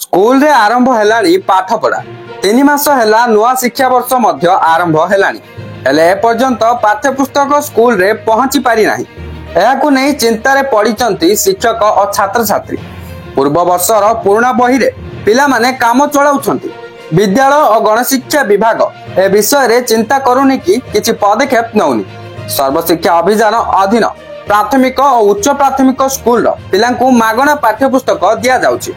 School रे आरंभ हेलानी पाठ पढ़ा 3 मास हेला नुआ शिक्षा वर्ष मध्य आरंभ हेलानी हेले ए पर्यंत पाठ्यपुस्तक स्कूल रे पहुंची पारि नाही। एहाकु नै चिंतारे पड़िचंती शिक्षक और छात्र छात्री। पूर्व वर्षर पुराना बही रे पिला माने काम चलाउछंती। विद्यालय और गणशिक्षा विभाग ए विषय रे चिंता करूनी कि किछि पदक्षेप नौनी। सर्वशिक्षा अभियान अधीन प्राथमिक और उच्च प्राथमिक स्कूल पिलांकु मागणा पाठ्यपुस्तक दिया जाउछि।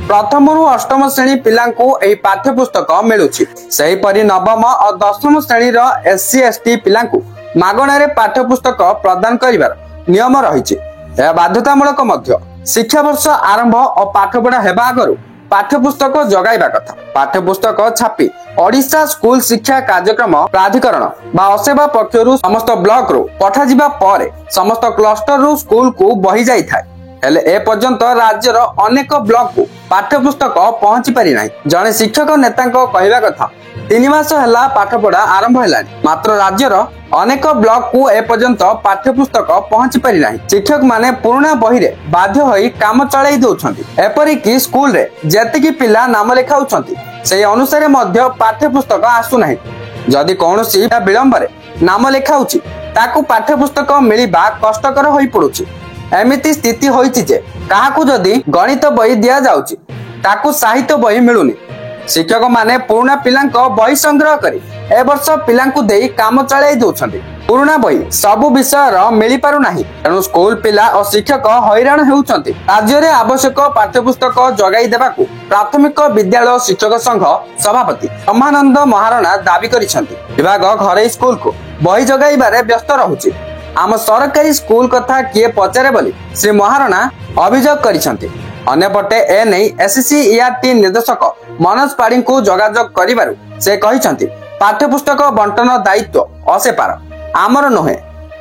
प्रथम रु अष्टम श्रेणी पिलांकु एही पाठ्यपुस्तक मिलुछि। सही परि नवम और दशम श्रेणी रो एससी एसटी पिलांकु मागणा रे पाठ्यपुस्तक प्रदान करिवार नियम रहिछि। ए बाध्यतामूलक मध्य शिक्षा वर्ष आरंभ और पाठपढ़ा हेबा आगरु पाठ्यपुस्तक जगाइबा कथा। पाठ्यपुस्तक छापी ओडिशा स्कूल शिक्षा कार्यक्रम प्राधिकरण बा असेवा पक्षरु समस्त ब्लॉक रो पठा जिबा परे समस्त क्लस्टर रो स्कूल को बही जाई थाए। हेले ए पर्यंत राज्यर अनेक ब्लॉक को पाठ्यपुस्तक पहुंची पारि नाही। जने शिक्षक नेतांको कहवा कथा 3 मास हेला पाठपढ़ा आरंभ हेलानी, मात्र राज्यर अनेक ब्लॉक को ए पर्यंत पाठ्यपुस्तक पहुंची पारि नाही। शिक्षक माने पुराना बही रे बाध्य होई काम चलाई दउछंती। एपरि कि स्कूल रे जेतिकी पिला नाम लेखाउछंती सेही अनुसार मध्य पाठ्यपुस्तक आसु नाही। जदि कोनोसी विलंब रे नाम लेखाउछि ताकू पाठ्यपुस्तक मिलिबा कष्टकर होई पडुछि। एमिति स्थिति होइछि जे काहाकू जदि गणित बही दिया जाउछि ताकू साहित्य बही मिलुनी। शिक्षक माने पुराना पिलांको बही संग्रह करी ए वर्ष पिलांकु देई काम चलाई दउछंती। पुराना बही सबु विषय रो मिली पारु नाही, तेनु स्कूल पिला और शिक्षक हैरान हेउछंती। राज्य रे आवश्यक पाठ्यपुस्तक जगाई देबाकू प्राथमिक विद्यालय शिक्षक संघ सभापति ब्रह्मानंद महाराणा दाबी करिसंती। विभाग घरे स्कूल को बही जगाइबारे व्यस्त रहुछि। आम सरकारी स्कूल कथा किए पचारे बोली श्री महाराणा अभियोग करिसंती। अन्यपटे ए नै एससीईआरटी निर्देशक मनोज पाड़ी को जोगाजोग करिबारु से कहिसंती पाठ्यपुस्तक बंटन दायित्व असेपार आमर नुहे।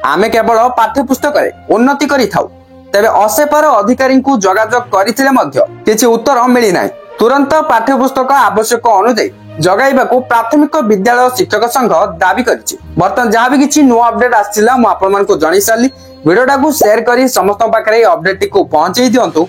आमे केवल पाठ्यपुस्तक रे उन्नति करि थाउ। तेबे असेपार अधिकारी को जोगाजोग करिथिले मध्य किछि उत्तर मिली नाही। तुरंत पाठ्यपुस्तक आवश्यक अनुसार जगाइबाकू प्राथमिक विद्यालय शिक्षक संघ दाबी करिछि। बर्तमान जहाँ भी किछि नुआ अपडेट आसिला मु आपन मानकु जणाई सारली। वीडियोटा को शेयर करी समस्त पाखरे अपडेट को पहुंचाई दियंतु।